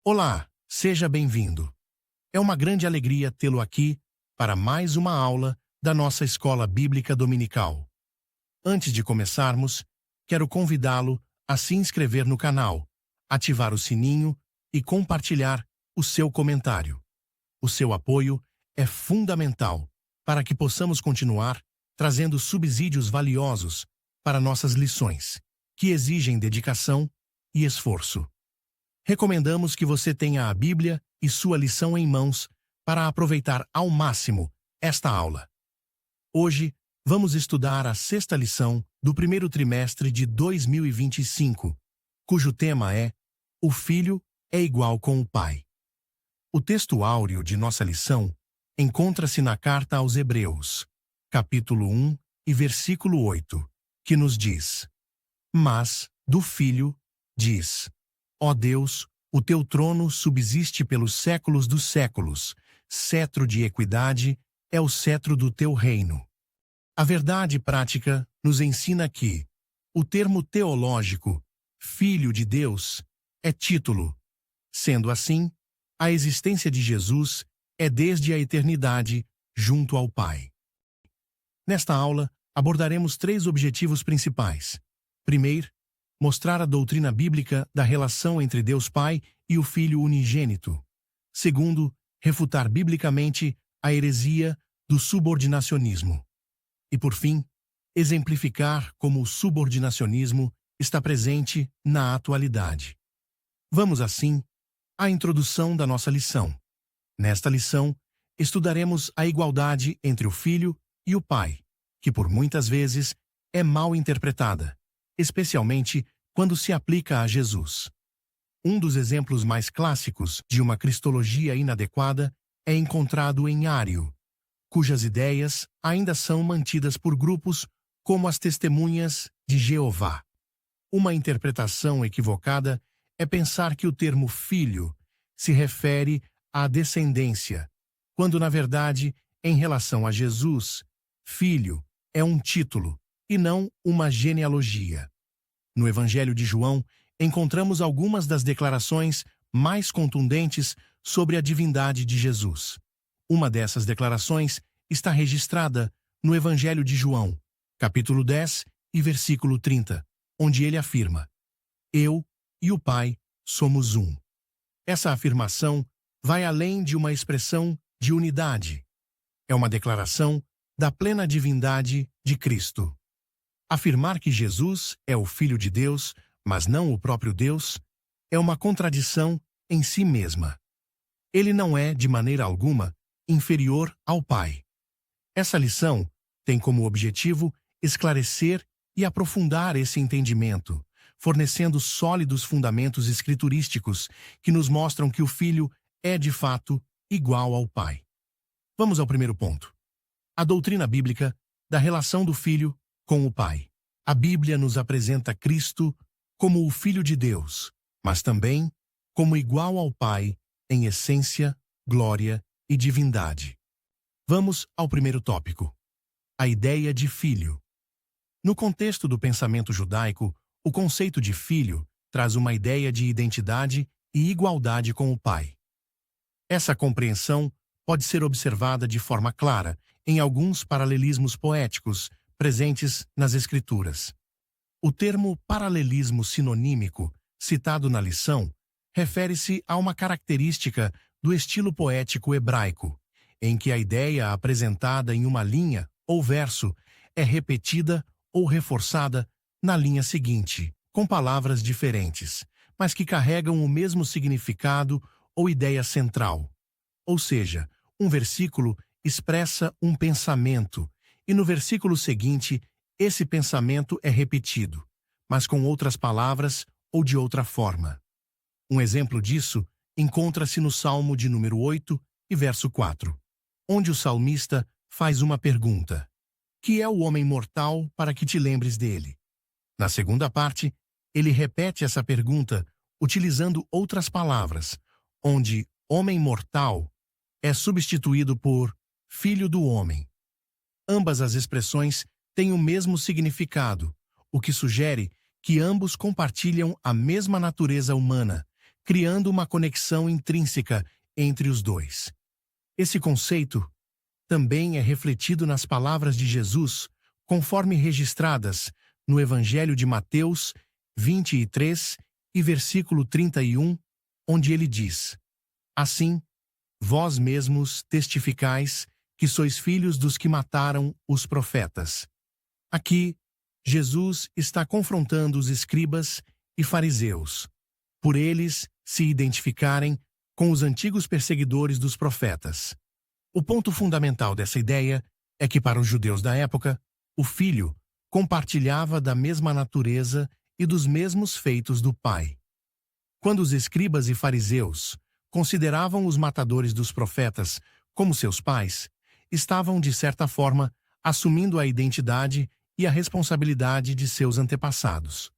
Olá, seja bem-vindo. É uma grande alegria tê-lo aqui para mais uma aula da nossa Escola Bíblica Dominical. Antes de começarmos, quero convidá-lo a se inscrever no canal, ativar o sininho e compartilhar o seu comentário. O seu apoio é fundamental para que possamos continuar trazendo subsídios valiosos para nossas lições, que exigem dedicação e esforço. Recomendamos que você tenha a Bíblia e sua lição em mãos para aproveitar ao máximo esta aula. Hoje, vamos estudar a sexta lição do primeiro trimestre de 2025, cujo tema é O Filho é igual com o Pai. O texto áureo de nossa lição encontra-se na Carta aos Hebreus, capítulo 1 e versículo 8, que nos diz: Mas, do Filho, diz: Ó Deus, o teu trono subsiste pelos séculos dos séculos, cetro de equidade é o cetro do teu reino. A verdade prática nos ensina que o termo teológico, Filho de Deus, é título. Sendo assim, a existência de Jesus é desde a eternidade junto ao Pai. Nesta aula, abordaremos 3 objetivos principais. Primeiro, mostrar a doutrina bíblica da relação entre Deus Pai e o Filho unigênito. Segundo, refutar biblicamente a heresia do subordinacionismo. E, por fim, exemplificar como o subordinacionismo está presente na atualidade. Vamos, assim, à introdução da nossa lição. Nesta lição, estudaremos a igualdade entre o Filho e o Pai, que por muitas vezes é mal interpretada, especialmente quando se aplica a Jesus. Um dos exemplos mais clássicos de uma cristologia inadequada é encontrado em Ário, cujas ideias ainda são mantidas por grupos como as Testemunhas de Jeová. Uma interpretação equivocada é pensar que o termo filho se refere à descendência, quando, na verdade, em relação a Jesus, filho é um título e não uma genealogia. No Evangelho de João, encontramos algumas das declarações mais contundentes sobre a divindade de Jesus. Uma dessas declarações está registrada no Evangelho de João, capítulo 10 e versículo 30, onde ele afirma: Eu e o Pai somos um. Essa afirmação vai além de uma expressão de unidade. É uma declaração da plena divindade de Cristo. Afirmar que Jesus é o Filho de Deus, mas não o próprio Deus, é uma contradição em si mesma. Ele não é, de maneira alguma, inferior ao Pai. Essa lição tem como objetivo esclarecer e aprofundar esse entendimento, fornecendo sólidos fundamentos escriturísticos que nos mostram que o Filho é, de fato, igual ao Pai. Vamos ao primeiro ponto. A doutrina bíblica da relação do Filho com o Pai. A Bíblia nos apresenta Cristo como o Filho de Deus, mas também como igual ao Pai em essência, glória e divindade. Vamos ao primeiro tópico: a ideia de filho. No contexto do pensamento judaico, o conceito de filho traz uma ideia de identidade e igualdade com o Pai. Essa compreensão pode ser observada de forma clara em alguns paralelismos poéticos presentes nas Escrituras. O termo paralelismo sinonímico, citado na lição, refere-se a uma característica do estilo poético hebraico, em que a ideia apresentada em uma linha ou verso é repetida ou reforçada na linha seguinte, com palavras diferentes, mas que carregam o mesmo significado ou ideia central. Ou seja, um versículo expressa um pensamento, e no versículo seguinte, esse pensamento é repetido, mas com outras palavras ou de outra forma. Um exemplo disso encontra-se no Salmo de número 8 e verso 4, onde o salmista faz uma pergunta: Que é o homem mortal para que te lembres dele? Na segunda parte, ele repete essa pergunta utilizando outras palavras, onde homem mortal é substituído por filho do homem. Ambas as expressões têm o mesmo significado, o que sugere que ambos compartilham a mesma natureza humana, criando uma conexão intrínseca entre os dois. Esse conceito também é refletido nas palavras de Jesus, conforme registradas no Evangelho de Mateus 23 e versículo 31, onde ele diz: Assim, vós mesmos testificais que sois filhos dos que mataram os profetas. Aqui, Jesus está confrontando os escribas e fariseus, por eles se identificarem com os antigos perseguidores dos profetas. O ponto fundamental dessa ideia é que, para os judeus da época, o filho compartilhava da mesma natureza e dos mesmos feitos do pai. Quando os escribas e fariseus consideravam os matadores dos profetas como seus pais, estavam, de certa forma, assumindo a identidade e a responsabilidade de seus antepassados.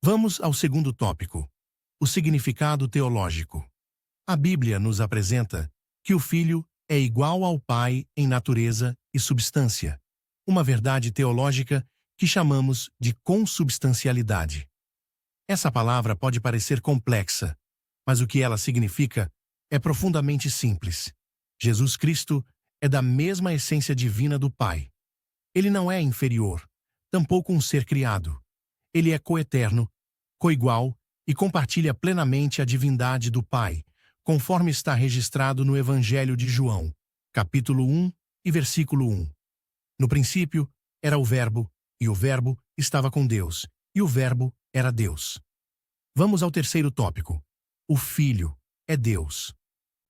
Vamos ao segundo tópico: o significado teológico. A Bíblia nos apresenta que o Filho é igual ao Pai em natureza e substância, uma verdade teológica que chamamos de consubstancialidade. Essa palavra pode parecer complexa, mas o que ela significa é profundamente simples. Jesus Cristo é da mesma essência divina do Pai. Ele não é inferior, tampouco um ser criado. Ele é coeterno, coigual e compartilha plenamente a divindade do Pai, conforme está registrado no Evangelho de João, capítulo 1 e versículo 1. No princípio era o Verbo, e o Verbo estava com Deus, e o Verbo era Deus. Vamos ao terceiro tópico: o Filho é Deus.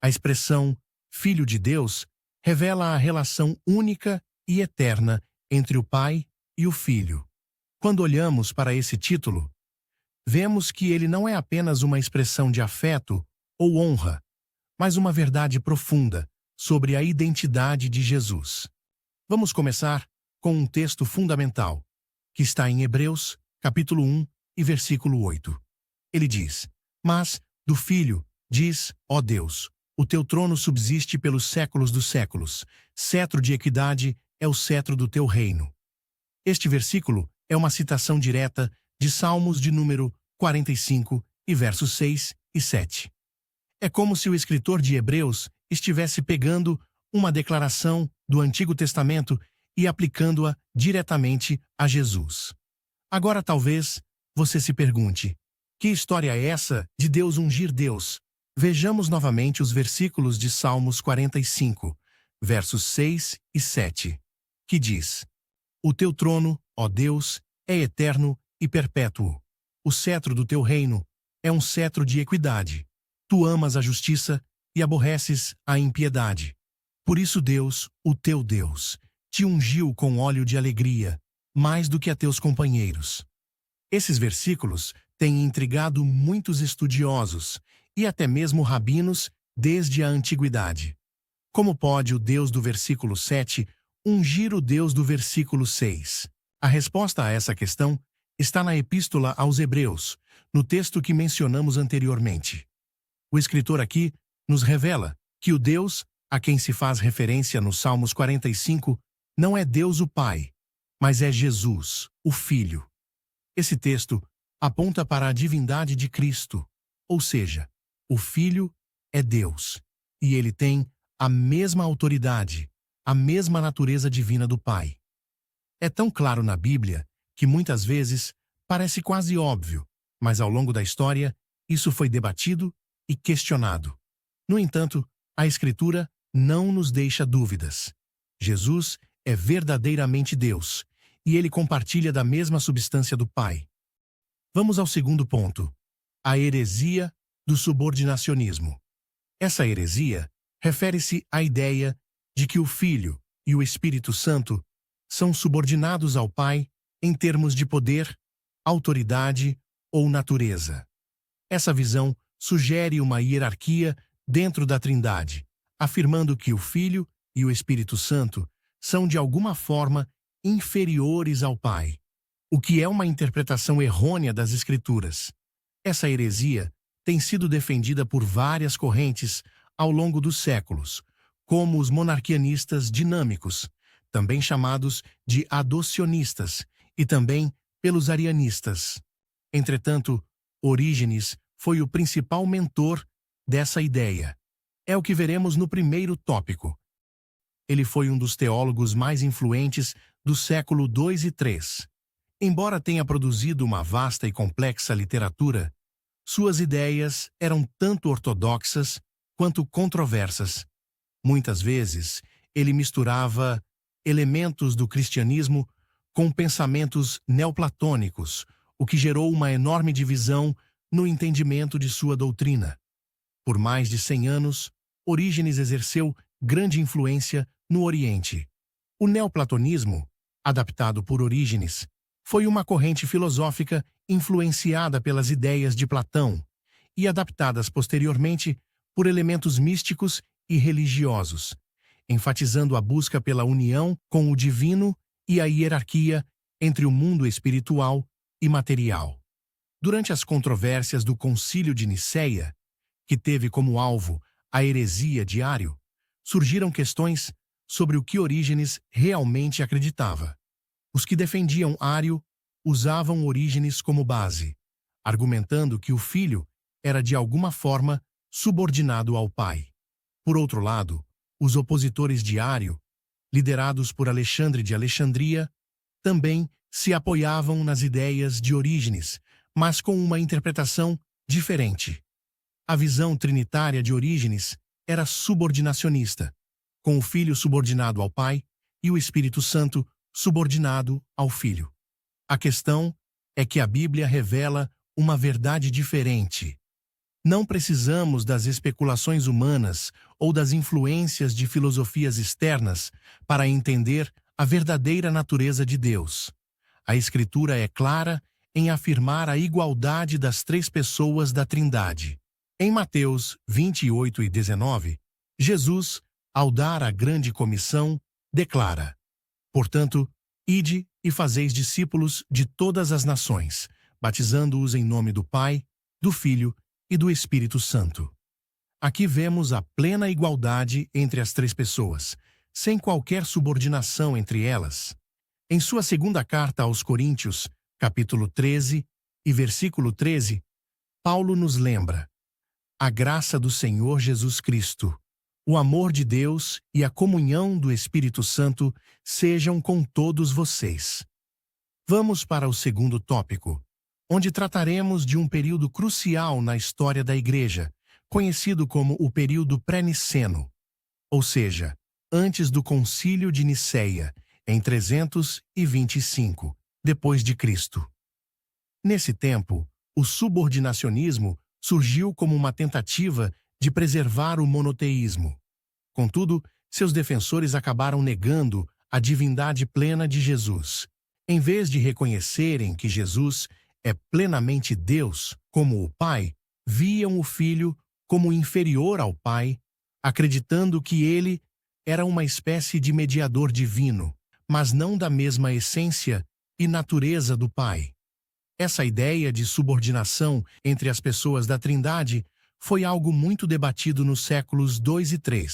A expressão Filho de Deus revela a relação única e eterna entre o Pai e o Filho. Quando olhamos para esse título, vemos que ele não é apenas uma expressão de afeto ou honra, mas uma verdade profunda sobre a identidade de Jesus. Vamos começar com um texto fundamental, que está em Hebreus, capítulo 1 e versículo 8. Ele diz: Mas, do Filho, diz, ó Deus, o teu trono subsiste pelos séculos dos séculos, cetro de equidade é o cetro do teu reino. Este versículo é uma citação direta de Salmos de número 45 e versos 6 e 7. É como se o escritor de Hebreus estivesse pegando uma declaração do Antigo Testamento e aplicando-a diretamente a Jesus. Agora talvez você se pergunte: que história é essa de Deus ungir Deus? Vejamos novamente os versículos de Salmos 45, versos 6 e 7, que diz: O teu trono, ó Deus, é eterno e perpétuo. O cetro do teu reino é um cetro de equidade. Tu amas a justiça e aborreces a impiedade. Por isso Deus, o teu Deus, te ungiu com óleo de alegria, mais do que a teus companheiros. Esses versículos têm intrigado muitos estudiosos e até mesmo rabinos desde a antiguidade. Como pode o Deus do versículo 7 ungir o Deus do versículo 6? A resposta a essa questão está na Epístola aos Hebreus, no texto que mencionamos anteriormente. O escritor aqui nos revela que o Deus a quem se faz referência nos Salmos 45 não é Deus o Pai, mas é Jesus, o Filho. Esse texto aponta para a divindade de Cristo, ou seja, o Filho é Deus, e ele tem a mesma autoridade, a mesma natureza divina do Pai. É tão claro na Bíblia que muitas vezes parece quase óbvio, mas ao longo da história isso foi debatido e questionado. No entanto, a Escritura não nos deixa dúvidas. Jesus é verdadeiramente Deus, e ele compartilha da mesma substância do Pai. Vamos ao segundo ponto: a heresia do subordinacionismo. Essa heresia refere-se à ideia de que o Filho e o Espírito Santo são subordinados ao Pai em termos de poder, autoridade ou natureza. Essa visão sugere uma hierarquia dentro da Trindade, afirmando que o Filho e o Espírito Santo são de alguma forma inferiores ao Pai, o que é uma interpretação errônea das Escrituras. Essa heresia tem sido defendida por várias correntes ao longo dos séculos, como os monarquianistas dinâmicos, também chamados de adocionistas, e também pelos arianistas. Entretanto, Orígenes foi o principal mentor dessa ideia. É o que veremos no primeiro tópico. Ele foi um dos teólogos mais influentes do século II e III. Embora tenha produzido uma vasta e complexa literatura, suas ideias eram tanto ortodoxas quanto controversas. Muitas vezes, ele misturava elementos do cristianismo com pensamentos neoplatônicos, o que gerou uma enorme divisão no entendimento de sua doutrina. Por mais de 100 anos, Orígenes exerceu grande influência no Oriente. O neoplatonismo, adaptado por Orígenes, foi uma corrente filosófica influenciada pelas ideias de Platão e adaptadas posteriormente por elementos místicos e religiosos, enfatizando a busca pela união com o divino e a hierarquia entre o mundo espiritual e material. Durante as controvérsias do Concílio de Nicéia, que teve como alvo a heresia de Ário, surgiram questões sobre o que Orígenes realmente acreditava. Os que defendiam Ário usavam Orígenes como base, argumentando que o filho era de alguma forma subordinado ao pai. Por outro lado, os opositores de Ário, liderados por Alexandre de Alexandria, também se apoiavam nas ideias de Orígenes, mas com uma interpretação diferente. A visão trinitária de Orígenes era subordinacionista, com o Filho subordinado ao Pai e o Espírito Santo subordinado ao Filho. A questão é que a Bíblia revela uma verdade diferente. Não precisamos das especulações humanas ou das influências de filosofias externas para entender a verdadeira natureza de Deus. A Escritura é clara em afirmar a igualdade das três pessoas da Trindade. Em Mateus 28 e 19, Jesus, ao dar a grande comissão, declara: portanto, ide e fazeis discípulos de todas as nações, batizando-os em nome do Pai, do Filho e do Espírito Santo. Aqui vemos a plena igualdade entre as três pessoas, sem qualquer subordinação entre elas. Em sua segunda carta aos Coríntios, capítulo 13 e versículo 13, Paulo nos lembra: a graça do Senhor Jesus Cristo, o amor de Deus e a comunhão do Espírito Santo sejam com todos vocês. Vamos para o segundo tópico, onde trataremos de um período crucial na história da Igreja, conhecido como o período pré-niceno, ou seja, antes do Concílio de Nicéia, em 325, depois de Cristo. Nesse tempo, o subordinacionismo surgiu como uma tentativa de preservar o monoteísmo. Contudo, seus defensores acabaram negando a divindade plena de Jesus. Em vez de reconhecerem que Jesus é plenamente Deus, como o Pai, viam o Filho como inferior ao Pai, acreditando que ele era uma espécie de mediador divino, mas não da mesma essência e natureza do Pai. Essa ideia de subordinação entre as pessoas da Trindade foi algo muito debatido nos séculos II e III.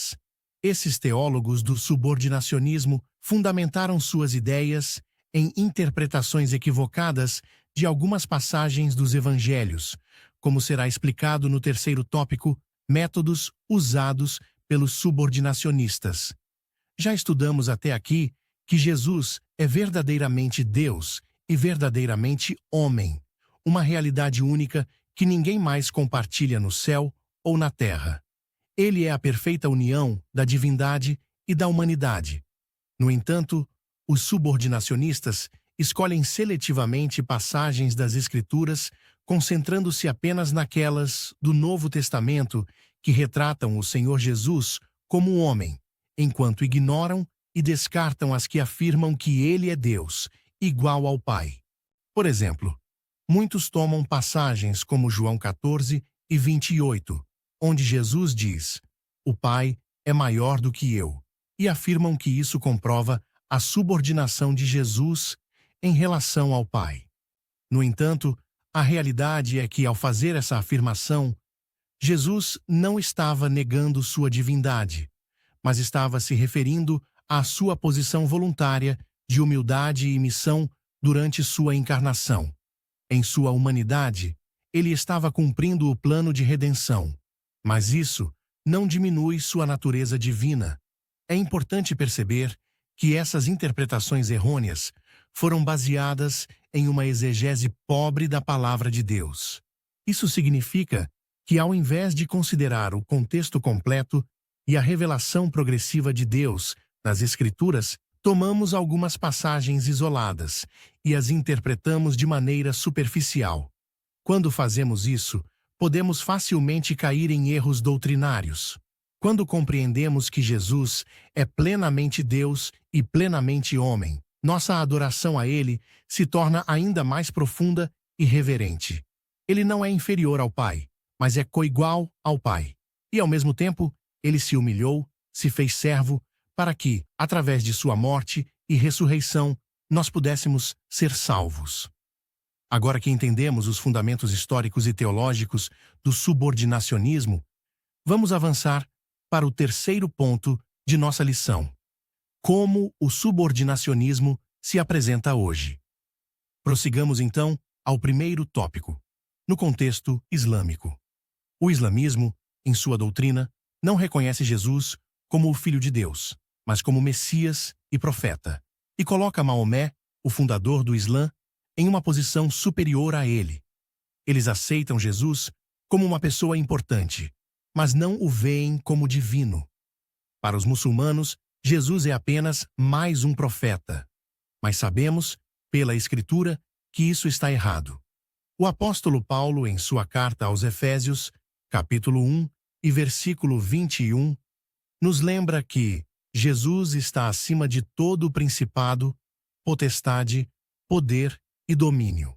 Esses teólogos do subordinacionismo fundamentaram suas ideias em interpretações equivocadas de algumas passagens dos Evangelhos, como será explicado no terceiro tópico, métodos usados pelos subordinacionistas. Já estudamos até aqui que Jesus é verdadeiramente Deus e verdadeiramente homem, uma realidade única que ninguém mais compartilha no céu ou na terra. Ele é a perfeita união da divindade e da humanidade. No entanto, os subordinacionistas escolhem seletivamente passagens das Escrituras, concentrando-se apenas naquelas do Novo Testamento que retratam o Senhor Jesus como homem, enquanto ignoram e descartam as que afirmam que ele é Deus, igual ao Pai. Por exemplo, muitos tomam passagens como João 14 e 28, onde Jesus diz: o Pai é maior do que eu, e afirmam que isso comprova a subordinação de Jesus em relação ao Pai. No entanto, a realidade é que, ao fazer essa afirmação, Jesus não estava negando sua divindade, mas estava se referindo à sua posição voluntária de humildade e missão durante sua encarnação. Em sua humanidade, ele estava cumprindo o plano de redenção. Mas isso não diminui sua natureza divina. É importante perceber que essas interpretações errôneas foram baseadas em uma exegese pobre da palavra de Deus. Isso significa que, ao invés de considerar o contexto completo e a revelação progressiva de Deus nas Escrituras, tomamos algumas passagens isoladas e as interpretamos de maneira superficial. Quando fazemos isso, podemos facilmente cair em erros doutrinários. Quando compreendemos que Jesus é plenamente Deus e plenamente homem, nossa adoração a Ele se torna ainda mais profunda e reverente. Ele não é inferior ao Pai, mas é coigual ao Pai. E, ao mesmo tempo, Ele se humilhou, se fez servo, para que, através de sua morte e ressurreição, nós pudéssemos ser salvos. Agora que entendemos os fundamentos históricos e teológicos do subordinacionismo, vamos avançar para o terceiro ponto de nossa lição: como o subordinacionismo se apresenta hoje. Prossigamos então ao primeiro tópico, no contexto islâmico. O islamismo, em sua doutrina, não reconhece Jesus como o Filho de Deus, mas como Messias e profeta, e coloca Maomé, o fundador do Islã, em uma posição superior a ele. Eles aceitam Jesus como uma pessoa importante, mas não o veem como divino. Para os muçulmanos, Jesus é apenas mais um profeta. Mas sabemos, pela Escritura, que isso está errado. O apóstolo Paulo, em sua carta aos Efésios, capítulo 1 e versículo 21, nos lembra que Jesus está acima de todo o principado, potestade, poder e domínio.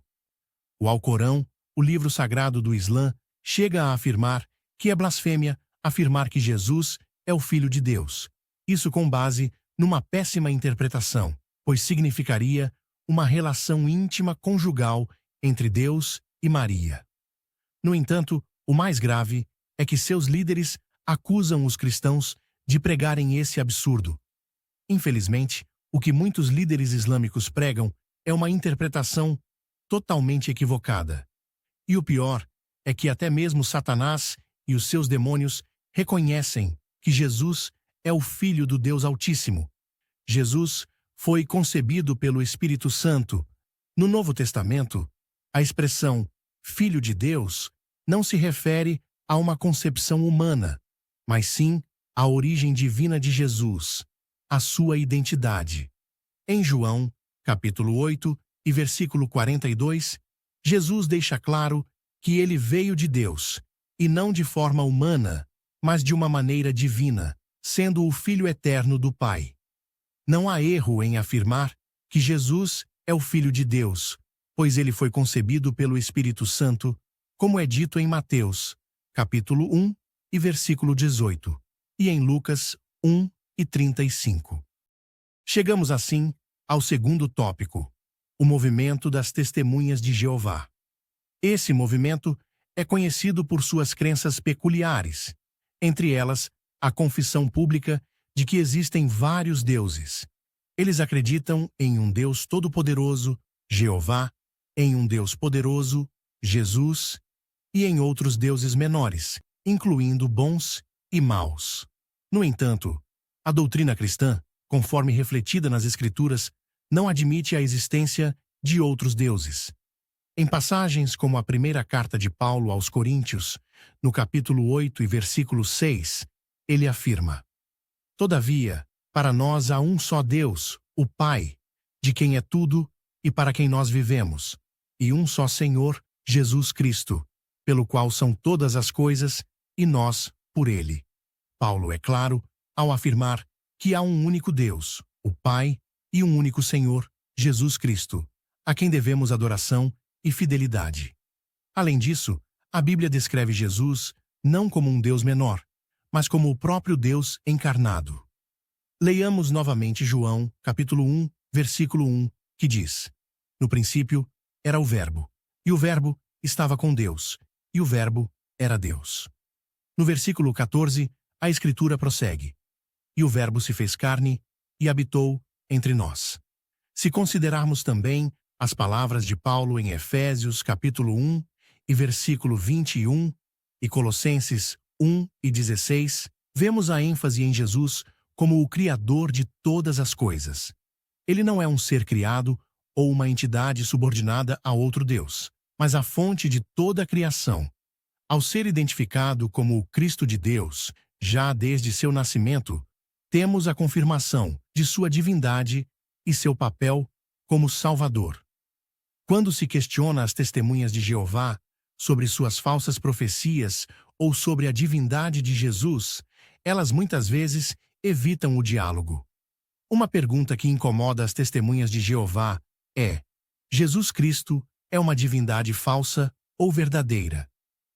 O Alcorão, o livro sagrado do Islã, chega a afirmar que é blasfêmia afirmar que Jesus é o Filho de Deus. Isso com base numa péssima interpretação, pois significaria uma relação íntima conjugal entre Deus e Maria. No entanto, o mais grave é que seus líderes acusam os cristãos de pregarem esse absurdo. Infelizmente, o que muitos líderes islâmicos pregam é uma interpretação totalmente equivocada. E o pior é que até mesmo Satanás e os seus demônios reconhecem que Jesus é o Filho do Deus Altíssimo. Jesus foi concebido pelo Espírito Santo. No Novo Testamento, a expressão Filho de Deus não se refere a uma concepção humana, mas sim à origem divina de Jesus, a sua identidade. Em João, capítulo 8 e versículo 42, Jesus deixa claro que ele veio de Deus, e não de forma humana, mas de uma maneira divina, sendo o Filho eterno do Pai. Não há erro em afirmar que Jesus é o Filho de Deus, pois ele foi concebido pelo Espírito Santo, como é dito em Mateus, capítulo 1 e versículo 18, e em Lucas 1 e 35. Chegamos assim ao segundo tópico, o movimento das Testemunhas de Jeová. Esse movimento é conhecido por suas crenças peculiares, entre elas a confissão pública de que existem vários deuses. Eles acreditam em um Deus todo-poderoso, Jeová, em um Deus poderoso, Jesus, e em outros deuses menores, incluindo bons e maus. No entanto, a doutrina cristã, conforme refletida nas Escrituras, não admite a existência de outros deuses. Em passagens como a primeira carta de Paulo aos Coríntios, no capítulo 8 e versículo 6, ele afirma: Todavia, para nós há um só Deus, o Pai, de quem é tudo e para quem nós vivemos, e um só Senhor, Jesus Cristo, pelo qual são todas as coisas, e nós por ele. Paulo é claro ao afirmar que há um único Deus, o Pai, e um único Senhor, Jesus Cristo, a quem devemos adoração e fidelidade. Além disso, a Bíblia descreve Jesus não como um Deus menor, mas como o próprio Deus encarnado. Leiamos novamente João, capítulo 1, versículo 1, que diz: No princípio era o Verbo, e o Verbo estava com Deus, e o Verbo era Deus. No versículo 14, a Escritura prossegue: E o Verbo se fez carne e habitou entre nós. Se considerarmos também as palavras de Paulo em Efésios, capítulo 1 e versículo 21 e Colossenses 1:16, vemos a ênfase em Jesus como o Criador de todas as coisas. Ele não é um ser criado ou uma entidade subordinada a outro Deus, mas a fonte de toda a criação. Ao ser identificado como o Cristo de Deus, já desde seu nascimento, temos a confirmação de sua divindade e seu papel como Salvador. Quando se questiona as testemunhas de Jeová sobre suas falsas profecias ou sobre a divindade de Jesus, elas muitas vezes evitam o diálogo. Uma pergunta que incomoda as testemunhas de Jeová é: Jesus Cristo é uma divindade falsa ou verdadeira?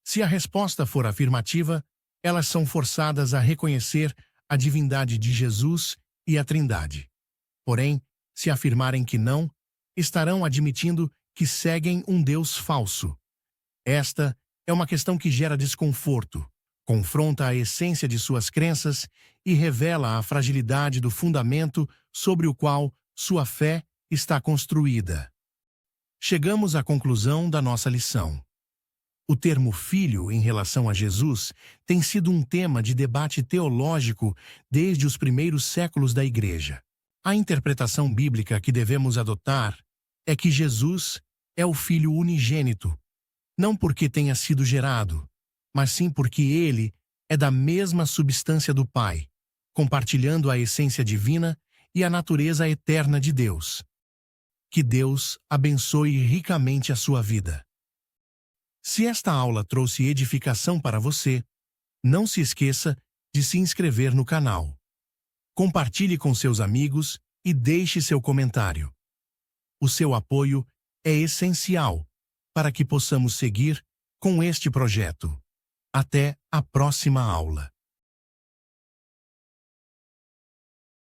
Se a resposta for afirmativa, elas são forçadas a reconhecer a divindade de Jesus e a Trindade. Porém, se afirmarem que não, estarão admitindo que seguem um Deus falso. Esta é uma questão que gera desconforto, confronta a essência de suas crenças e revela a fragilidade do fundamento sobre o qual sua fé está construída. Chegamos à conclusão da nossa lição. O termo filho em relação a Jesus tem sido um tema de debate teológico desde os primeiros séculos da Igreja. A interpretação bíblica que devemos adotar é que Jesus é o Filho unigênito, não porque tenha sido gerado, mas sim porque ele é da mesma substância do Pai, compartilhando a essência divina e a natureza eterna de Deus. Que Deus abençoe ricamente a sua vida. Se esta aula trouxe edificação para você, não se esqueça de se inscrever no canal. Compartilhe com seus amigos e deixe seu comentário. O seu apoio é essencial para que possamos seguir com este projeto. Até a próxima aula.